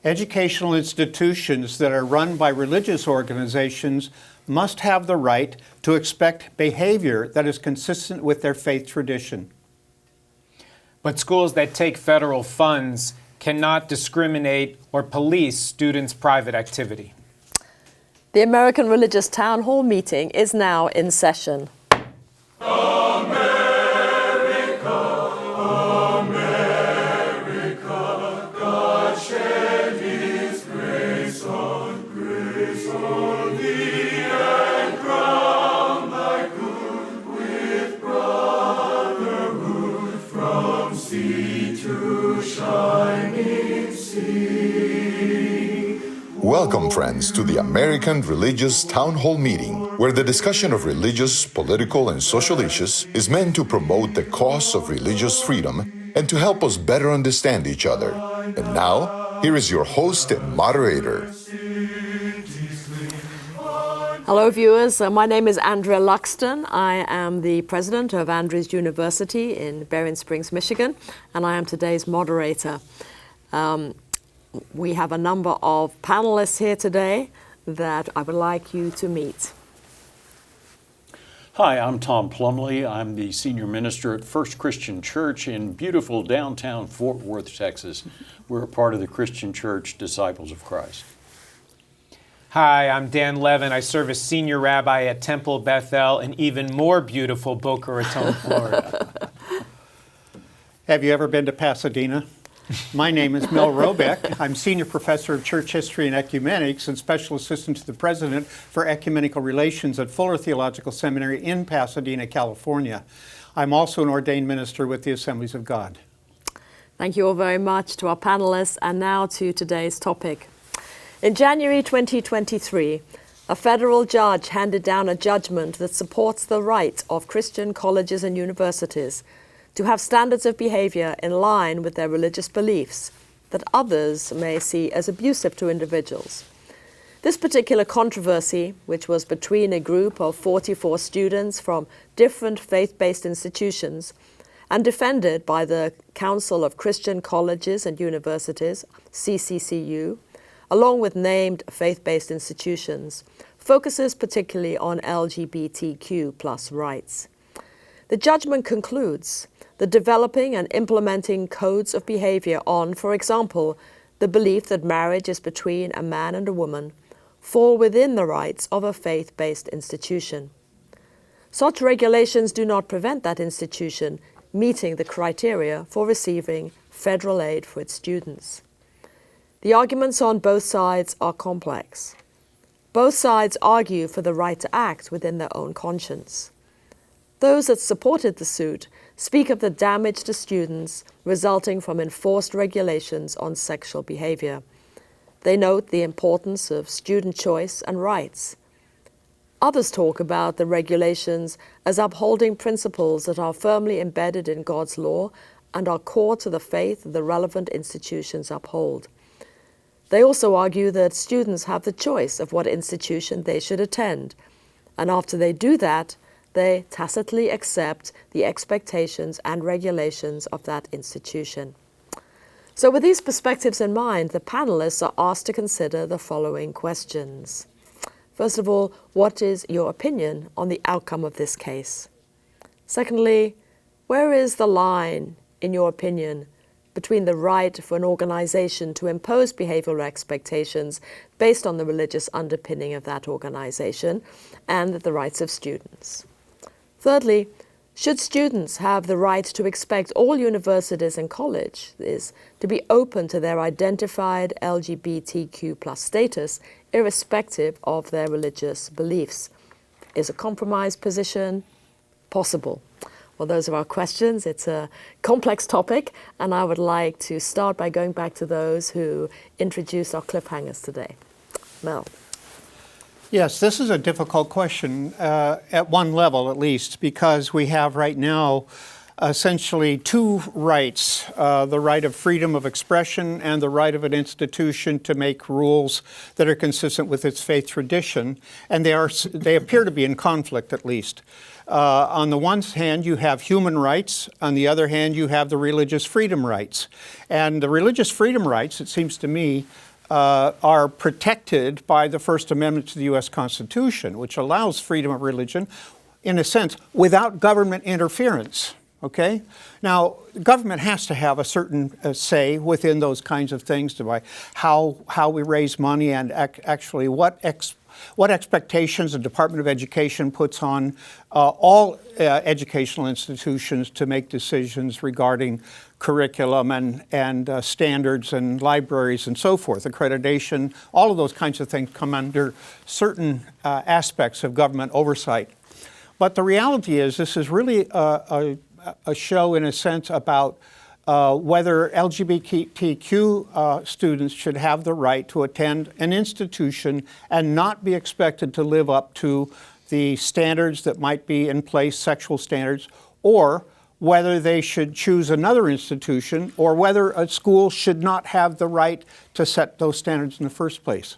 Educational institutions that are run by religious organizations must have the right to expect behavior that is consistent with their faith tradition. But schools that take federal funds cannot discriminate or police students' private activity. The American Religious Town Hall meeting is now in session. Welcome, friends, to the American Religious Town Hall meeting, where the discussion of religious, political, and social issues is meant to promote the cause of religious freedom and to help us better understand each other. And now, here is your host and moderator. Hello, viewers. My name is Andrea Luxton. I am the president of Andrews University in Berrien Springs, Michigan, and I am today's moderator. We have a number of panelists here today that I would like you to meet. Hi, I'm Tom Plumley. I'm the senior minister at First Christian Church in beautiful downtown Fort Worth, Texas. We're a part of the Christian Church Disciples of Christ. Hi, I'm Dan Levin. I serve as senior rabbi at Temple Bethel in even more beautiful Boca Raton, Florida. Have you ever been to Pasadena? My name is Mel Robeck. I'm Senior Professor of Church History and Ecumenics and Special Assistant to the President for Ecumenical Relations at Fuller Theological Seminary in Pasadena, California. I'm also an ordained minister with the Assemblies of God. Thank you all very much to our panelists, and now to today's topic. In January 2023, a federal judge handed down a judgment that supports the right of Christian colleges and universities to have standards of behavior in line with their religious beliefs that others may see as abusive to individuals. This particular controversy, which was between a group of 44 students from different faith-based institutions and defended by the Council of Christian Colleges and Universities, CCCU, along with named faith-based institutions, focuses particularly on LGBTQ+ rights. The judgment concludes that developing and implementing codes of behavior on, for example, the belief that marriage is between a man and a woman, fall within the rights of a faith-based institution. Such regulations do not prevent that institution meeting the criteria for receiving federal aid for its students. The arguments on both sides are complex. Both sides argue for the right to act within their own conscience. Those that supported the suit speak of the damage to students resulting from enforced regulations on sexual behavior. They note the importance of student choice and rights. Others talk about the regulations as upholding principles that are firmly embedded in God's law and are core to the faith the relevant institutions uphold. They also argue that students have the choice of what institution they should attend, and after they do that, they tacitly accept the expectations and regulations of that institution. So with these perspectives in mind, the panelists are asked to consider the following questions. First of all, what is your opinion on the outcome of this case? Secondly, where is the line, in your opinion, between the right for an organization to impose behavioral expectations based on the religious underpinning of that organization and the rights of students? Thirdly, should students have the right to expect all universities and colleges to be open to their identified LGBTQ+ status, irrespective of their religious beliefs? Is a compromise position possible? Well, those are our questions. It's a complex topic, and I would like to start by going back to those who introduced our cliffhangers today. Mel. Yes, this is a difficult question at one level at least, because we have right now essentially two rights, the right of freedom of expression and the right of an institution to make rules that are consistent with its faith tradition, and they appear to be in conflict at least. On the one hand, you have human rights. On the other hand, you have the religious freedom rights. And the religious freedom rights, it seems to me, are protected by the First Amendment to the U.S. Constitution, which allows freedom of religion, in a sense, without government interference. Okay? Now, the government has to have a certain say within those kinds of things by how we raise money and actually what expectations the Department of Education puts on all educational institutions to make decisions regarding curriculum and standards and libraries and so forth, accreditation, all of those kinds of things come under certain aspects of government oversight. But the reality is this is really a show, in a sense, about whether LGBTQ students should have the right to attend an institution and not be expected to live up to the standards that might be in place, sexual standards, or whether they should choose another institution, or whether a school should not have the right to set those standards in the first place.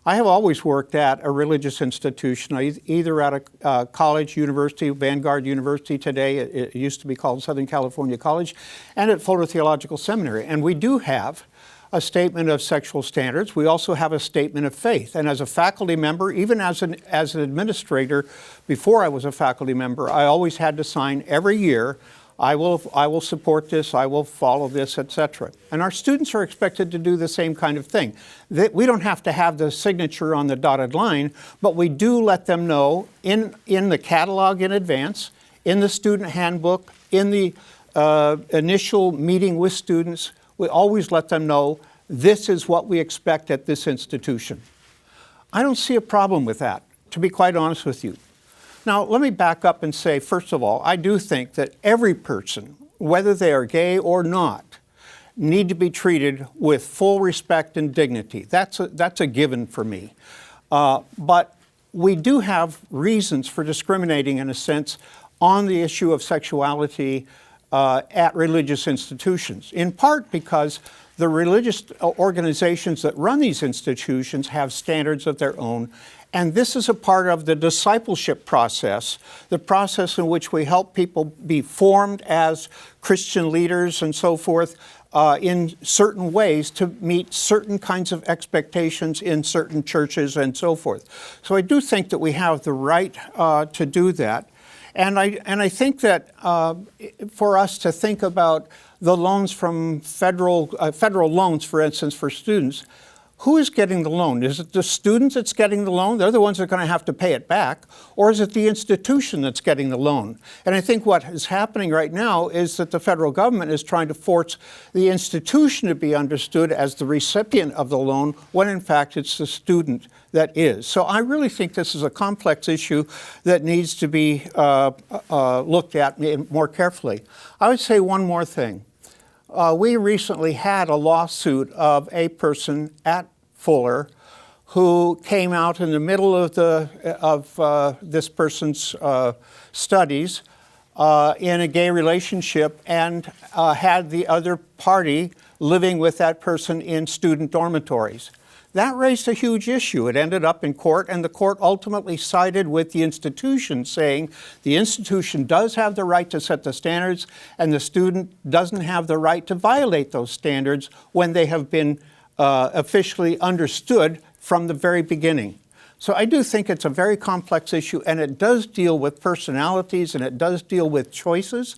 I have always worked at a religious institution, either at a college, university, Vanguard University today, it used to be called Southern California College, and at Fuller Theological Seminary. And we do have a statement of sexual standards. We also have a statement of faith. And as a faculty member, even as an administrator, before I was a faculty member, I always had to sign every year, I will support this, I will follow this, etc. And our students are expected to do the same kind of thing. We don't have to have the signature on the dotted line, but we do let them know in the catalog in advance, in the student handbook, in the initial meeting with students, we always let them know this is what we expect at this institution. I don't see a problem with that, to be quite honest with you. Now, let me back up and say, first of all, I do think that every person, whether they are gay or not, need to be treated with full respect and dignity. That's a given for me. But we do have reasons for discriminating, in a sense, on the issue of sexuality at religious institutions, in part because the religious organizations that run these institutions have standards of their own. And this is a part of the discipleship process, the process in which we help people be formed as Christian leaders and so forth in certain ways to meet certain kinds of expectations in certain churches and so forth. So I do think that we have the right to do that. And I think that for us to think about the loans from federal loans, for instance, for students, who is getting the loan? Is it the students that's getting the loan? They're the ones that are going to have to pay it back. Or is it the institution that's getting the loan? And I think what is happening right now is that the federal government is trying to force the institution to be understood as the recipient of the loan, when in fact it's the student that is. So I really think this is a complex issue that needs to be looked at more carefully. I would say one more thing. We recently had a lawsuit of a person at Fuller who came out in the middle of this person's studies in a gay relationship and had the other party living with that person in student dormitories. That raised a huge issue. It ended up in court, and the court ultimately sided with the institution, saying the institution does have the right to set the standards, and the student doesn't have the right to violate those standards when they have been officially understood from the very beginning. So I do think it's a very complex issue, and it does deal with personalities, and it does deal with choices.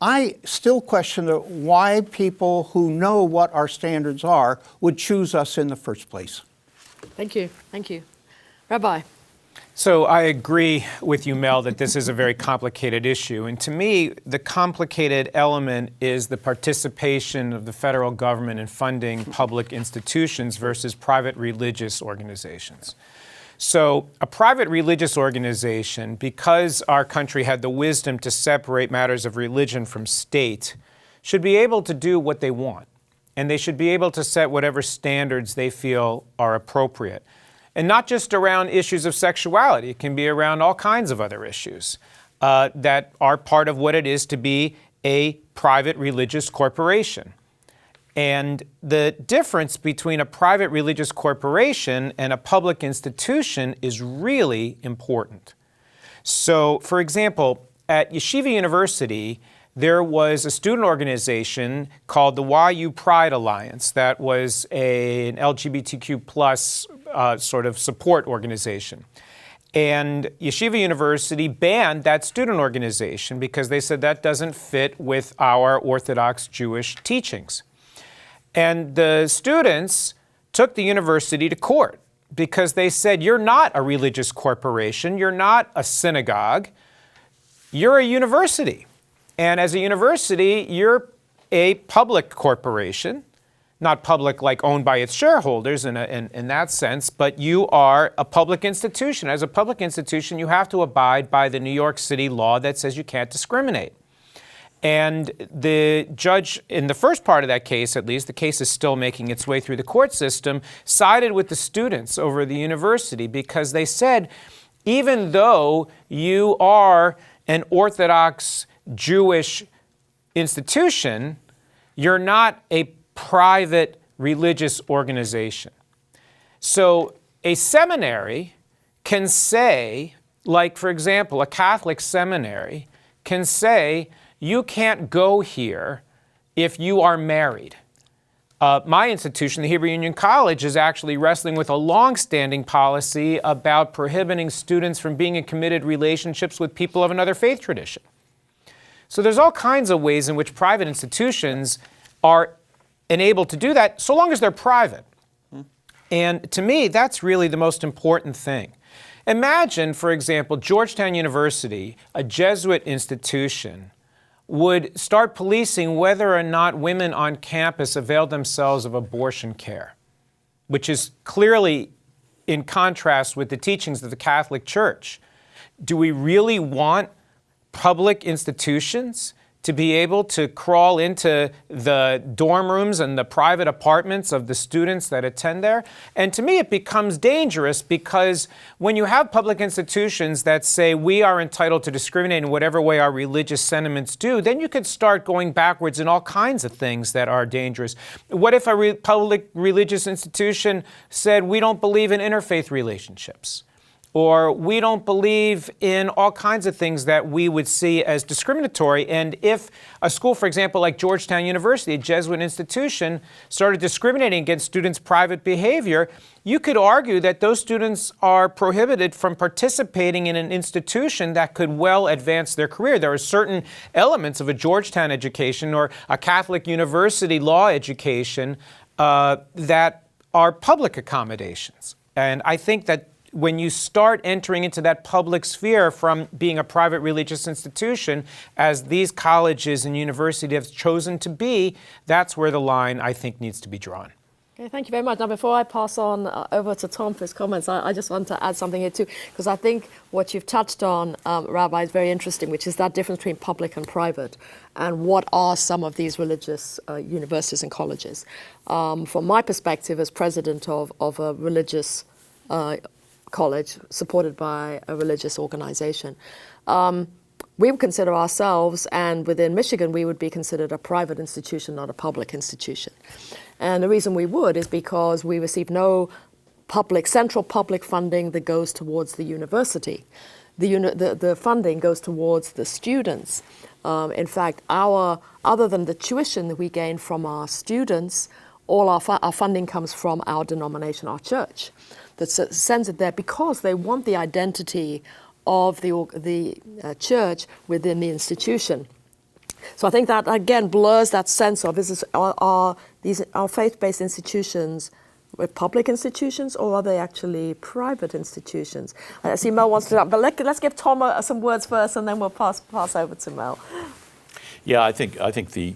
I still question why people who know what our standards are would choose us in the first place. Thank you. Thank you. Rabbi. So I agree with you, Mel, that this is a very complicated issue. And to me, the complicated element is the participation of the federal government in funding public institutions versus private religious organizations. So a private religious organization, because our country had the wisdom to separate matters of religion from state, should be able to do what they want. And they should be able to set whatever standards they feel are appropriate. And not just around issues of sexuality. It can be around all kinds of other issues that are part of what it is to be a private religious corporation. And the difference between a private religious corporation and a public institution is really important. So, for example, at Yeshiva University, there was a student organization called the YU Pride Alliance that was an LGBTQ plus sort of support organization. And Yeshiva University banned that student organization because they said that doesn't fit with our Orthodox Jewish teachings. And the students took the university to court because they said, you're not a religious corporation, you're not a synagogue, you're a university. And as a university, you're a public corporation, not public like owned by its shareholders in that sense, but you are a public institution. As a public institution, you have to abide by the New York City law that says you can't discriminate. And the judge, in the first part of that case at least, the case is still making its way through the court system, sided with the students over the university because they said, even though you are an Orthodox Jewish institution, you're not a private religious organization. So a seminary can say, like for example, a Catholic seminary can say, you can't go here if you are married. My institution, the Hebrew Union College, is actually wrestling with a long-standing policy about prohibiting students from being in committed relationships with people of another faith tradition. So there's all kinds of ways in which private institutions are enabled to do that, so long as they're private. And to me, that's really the most important thing. Imagine, for example, Georgetown University, a Jesuit institution, would start policing whether or not women on campus avail themselves of abortion care, which is clearly in contrast with the teachings of the Catholic Church. Do we really want public institutions to be able to crawl into the dorm rooms and the private apartments of the students that attend there? And to me, it becomes dangerous because when you have public institutions that say we are entitled to discriminate in whatever way our religious sentiments do, then you could start going backwards in all kinds of things that are dangerous. What if a public religious institution said we don't believe in interfaith relationships? Or we don't believe in all kinds of things that we would see as discriminatory. And if a school, for example, like Georgetown University, a Jesuit institution, started discriminating against students' private behavior, you could argue that those students are prohibited from participating in an institution that could well advance their career. There are certain elements of a Georgetown education or a Catholic university law education that are public accommodations. And I think that when you start entering into that public sphere from being a private religious institution, as these colleges and universities have chosen to be, that's where the line, I think, needs to be drawn. Okay, thank you very much. Now, before I pass on over to Tom for his comments, I just want to add something here too, because I think what you've touched on, Rabbi, is very interesting, which is that difference between public and private, and what are some of these religious universities and colleges. From my perspective as president of a religious college supported by a religious organization, we would consider ourselves, and within Michigan, we would be considered a private institution, not a public institution. And the reason we would is because we receive no central public funding that goes towards the university. The funding goes towards the students. In fact, other than the tuition that we gain from our students, all our funding comes from our denomination, our church, that sends it there because they want the identity of the church within the institution. So I think that again blurs that sense of are faith-based institutions public institutions, or are they actually private institutions? I see Mel wants to, but let's give Tom some words first, and then we'll pass over to Mel. Yeah, I think the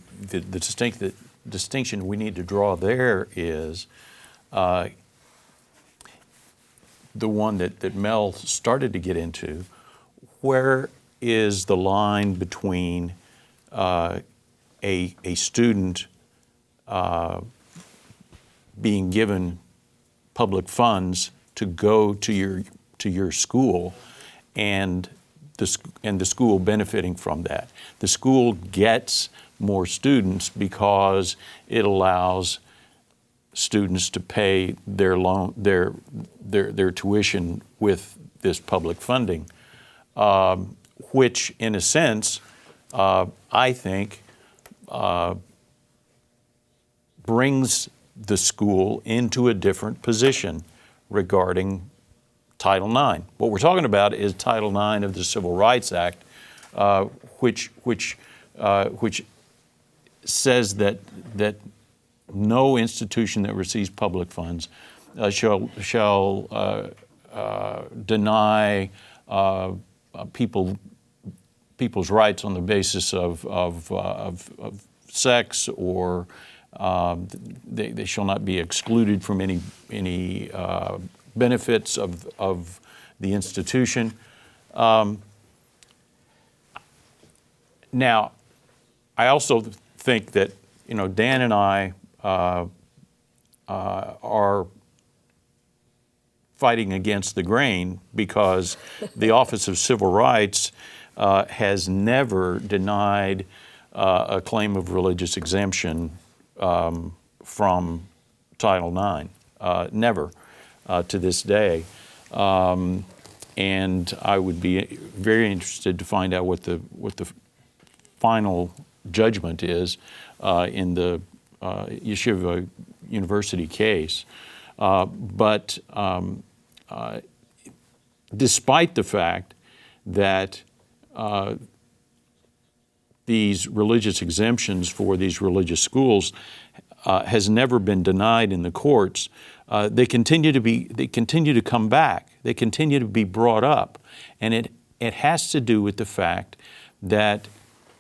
distinction we need to draw there is the one that Mel started to get into. Where is the line between a student being given public funds to go to your school and the school benefiting from that? The school gets more students because it allows students to pay their tuition with this public funding, which in a sense I think, brings the school into a different position regarding Title IX. What we're talking about is Title IX of the Civil Rights Act, which says that no institution that receives public funds shall deny people's rights on the basis of sex, or they shall not be excluded from any benefits of the institution. Now, I also think that Dan and I are fighting against the grain, because the Office of Civil Rights has never denied a claim of religious exemption from Title IX, never to this day. And I would be very interested to find out what the final judgment is in the Yeshiva University case. But despite the fact that these religious exemptions for these religious schools has never been denied in the courts, they continue to come back. They continue to be brought up, and it has to do with the fact that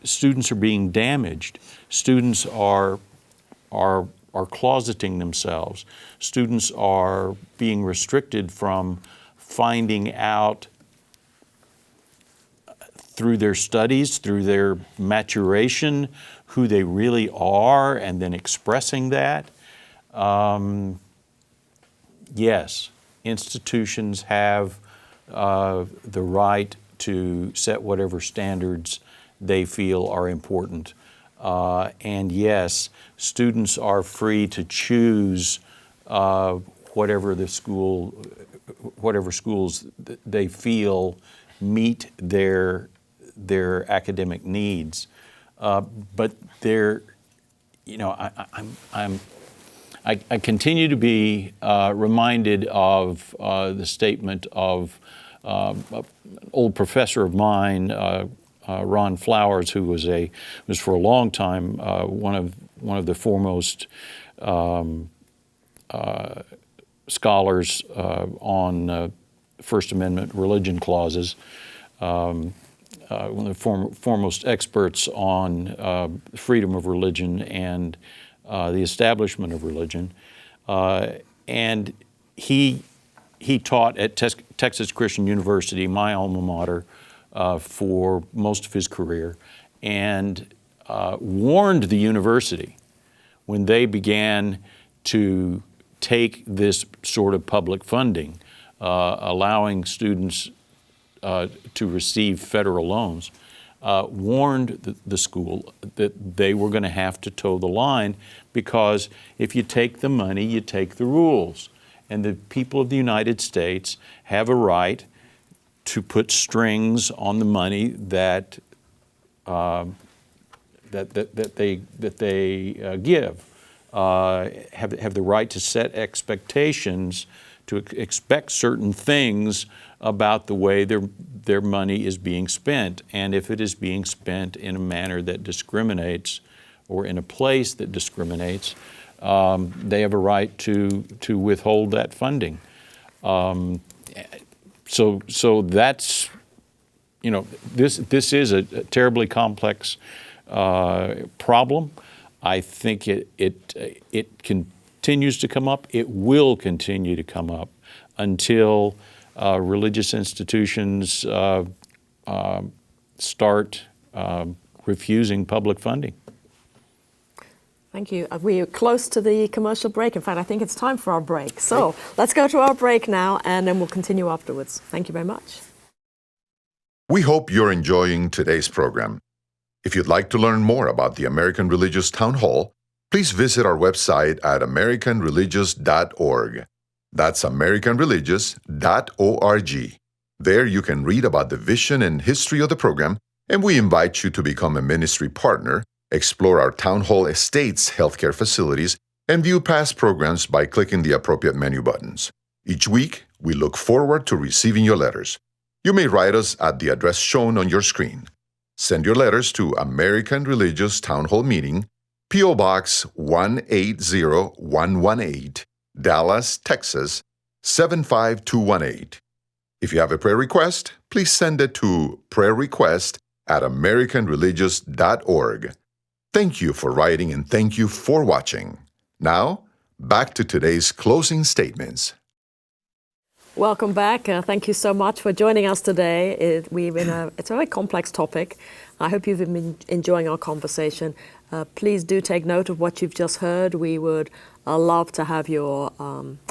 students are being damaged. Students are closeting themselves. Students are being restricted from finding out through their studies, through their maturation, who they really are, and then expressing that. Yes, institutions have the right to set whatever standards they feel are important. And yes, students are free to choose whatever schools they feel meet their academic needs. But I continue to be reminded of the statement of an old professor of mine, Ron Flowers, who was for a long time one of the foremost scholars on First Amendment religion clauses, one of the foremost experts on freedom of religion and the establishment of religion, and he taught at Texas Christian University, my alma mater, for most of his career, and warned the university when they began to take this sort of public funding, allowing students to receive federal loans, warned the school that they were going to have to toe the line, because if you take the money, you take the rules. And the people of the United States have a right to put strings on the money that they give. Have the right to set expectations, to expect certain things about the way their money is being spent. And if it is being spent in a manner that discriminates, or in a place that discriminates, they have a right to withhold that funding. So that's, this is a terribly complex problem. I think it continues to come up. It will continue to come up until religious institutions start refusing public funding. Thank you. We are close to the commercial break. In fact, I think it's time for our break. So let's go to our break now, and then we'll continue afterwards. Thank you very much. We hope you're enjoying today's program. If you'd like to learn more about the American Religious Town Hall, please visit our website at americanreligious.org. That's americanreligious.org. There you can read about the vision and history of the program, And we invite you to become a ministry partner, explore our Town Hall Estates healthcare facilities, and view past programs by clicking the appropriate menu buttons. Each week, we look forward to receiving your letters. You may write us at the address shown on your screen. Send your letters to American Religious Town Hall Meeting, P.O. Box 180118, Dallas, Texas 75218. If you have a prayer request, please send it to prayerrequest@americanreligious.org. Thank you for writing and thank you for watching. Now, back to today's closing statements. Welcome back. Thank you so much for joining us today. It's a very complex topic. I hope you've been enjoying our conversation. Please do take note of what you've just heard. We would love to have your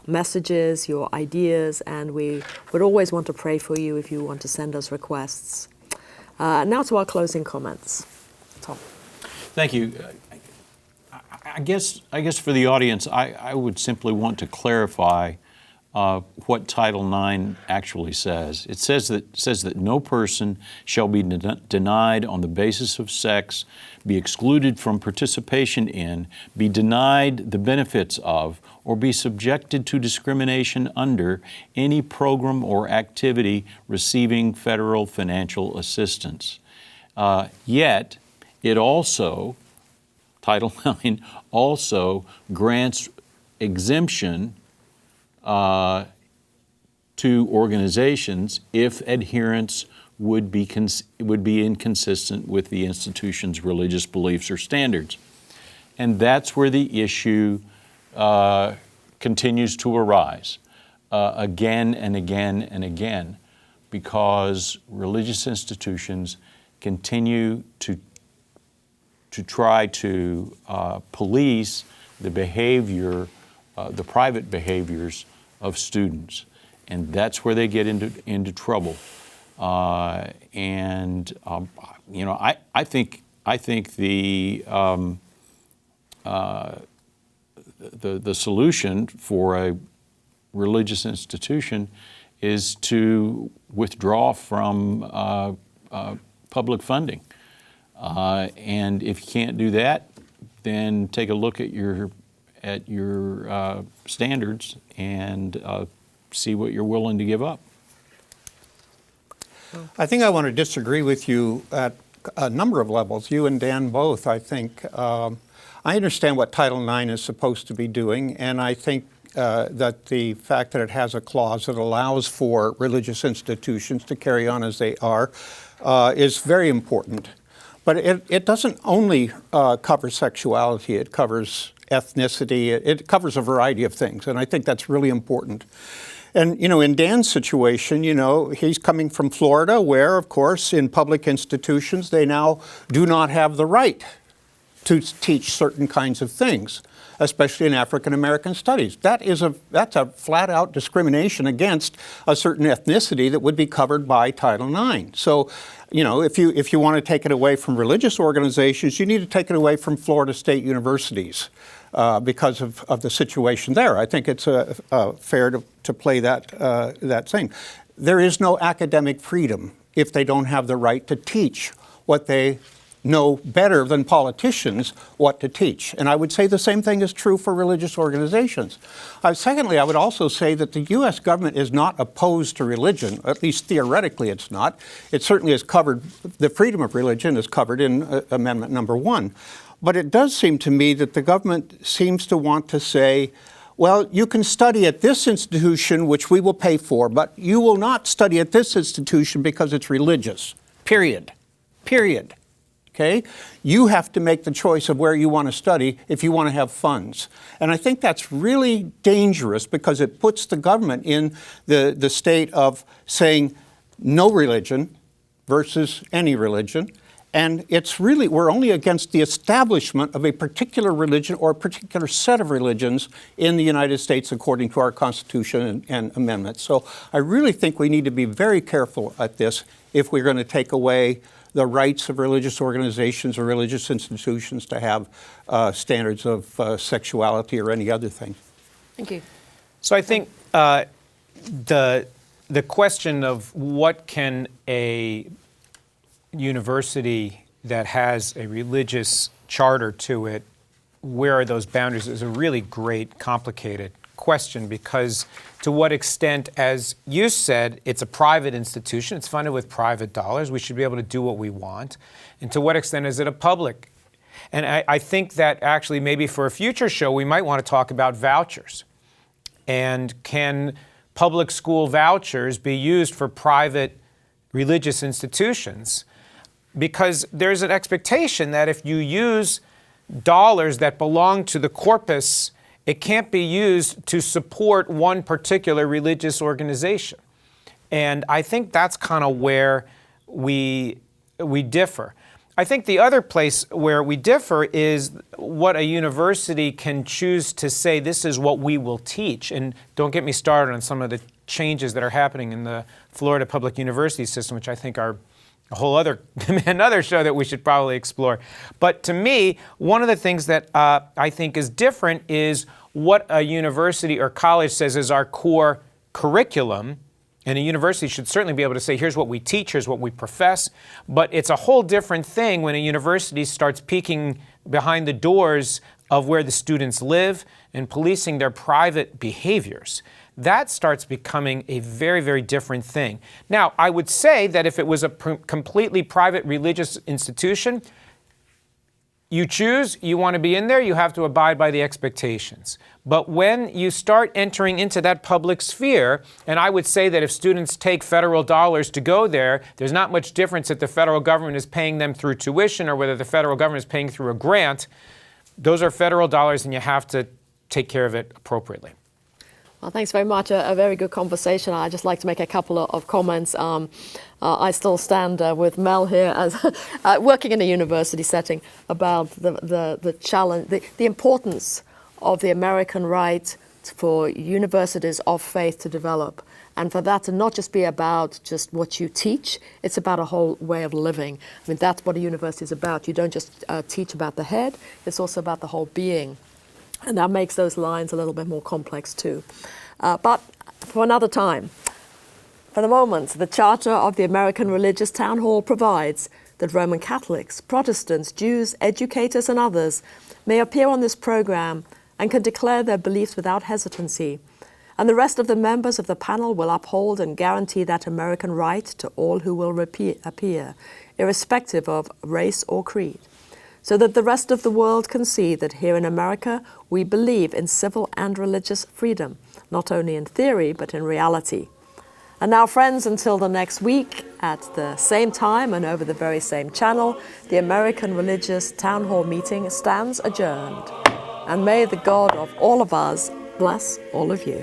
messages, your ideas, and we would always want to pray for you if you want to send us requests. Now to our closing comments. Tom. Thank you. I guess for the audience, I would simply want to clarify what Title IX actually says. It says that no person shall be denied on the basis of sex, be excluded from participation in, be denied the benefits of, or be subjected to discrimination under any program or activity receiving federal financial assistance. Yet, it also, Title IX also grants exemption to organizations if adherence would be inconsistent with the institution's religious beliefs or standards. And that's where the issue continues to arise again and again and again, because religious institutions continue to try to police the behavior, the private behaviors of students, and that's where they get into trouble. I think the solution for a religious institution is to withdraw from public funding, and if you can't do that, then take a look at your standards and see what you're willing to give up. I think I want to disagree with you at a number of levels, you and Dan both. I think I understand what Title IX is supposed to be doing, and I think that the fact that it has a clause that allows for religious institutions to carry on as they are is very important. But it doesn't only cover sexuality, it covers ethnicity, it covers a variety of things, and I think that's really important. And, in Dan's situation, he's coming from Florida where, of course, in public institutions, they now do not have the right to teach certain kinds of things, especially in African American studies. That's a flat-out discrimination against a certain ethnicity that would be covered by Title IX. So, if you want to take it away from religious organizations, you need to take it away from Florida State universities because of the situation there. I think it's fair to play that thing. There is no academic freedom if they don't have the right to teach what they know better than politicians what to teach. And I would say the same thing is true for religious organizations. Secondly, I would also say that the U.S. government is not opposed to religion, at least theoretically it's not. It certainly is covered, the freedom of religion is covered in Amendment number 1. But it does seem to me that the government seems to want to say, well, you can study at this institution, which we will pay for, but you will not study at this institution because it's religious, period. Okay? You have to make the choice of where you want to study if you want to have funds. And I think that's really dangerous because it puts the government in the state of saying no religion versus any religion. And it's really, we're only against the establishment of a particular religion or a particular set of religions in the United States according to our Constitution and amendments. So I really think we need to be very careful at this if we're going to take away the rights of religious organizations or religious institutions to have standards of sexuality or any other thing. Thank you. So I think the question of what can a university that has a religious charter to it, where are those boundaries, is a really great, complicated question, because to what extent, as you said, it's a private institution, it's funded with private dollars, we should be able to do what we want, and to what extent is it a public? And I think that actually maybe for a future show we might want to talk about vouchers. And can public school vouchers be used for private religious institutions? Because there's an expectation that if you use dollars that belong to the corpus, it can't be used to support one particular religious organization. And I think that's kind of where we differ. I think the other place where we differ is what a university can choose to say, this is what we will teach. And don't get me started on some of the changes that are happening in the Florida public university system, which I think are a whole other, another show that we should probably explore. But to me, one of the things that I think is different is what a university or college says is our core curriculum. And a university should certainly be able to say, here's what we teach, here's what we profess. But it's a whole different thing when a university starts peeking behind the doors of where the students live and policing their private behaviors. That starts becoming a very, very different thing. Now, I would say that if it was a completely private religious institution, you choose, you want to be in there, you have to abide by the expectations. But when you start entering into that public sphere, and I would say that if students take federal dollars to go there, there's not much difference if the federal government is paying them through tuition or whether the federal government is paying through a grant. Those are federal dollars and you have to take care of it appropriately. Well, thanks very much. A very good conversation. I'd just like to make a couple of comments. I still stand with Mel here as working in a university setting about the challenge, the importance of the American right for universities of faith to develop, and for that to not just be about just what you teach, it's about a whole way of living. I mean, that's what a university is about. You don't just teach about the head, it's also about the whole being. And that makes those lines a little bit more complex too. But for another time. For the moment, the Charter of the American Religious Town Hall provides that Roman Catholics, Protestants, Jews, educators and others may appear on this program and can declare their beliefs without hesitancy. And the rest of the members of the panel will uphold and guarantee that American right to all who will appear, irrespective of race or creed, so that the rest of the world can see that here in America we believe in civil and religious freedom, not only in theory but in reality. And now, friends, until the next week at the same time and over the very same channel, the American Religious Town Hall meeting stands adjourned. And may the God of all of us bless all of you.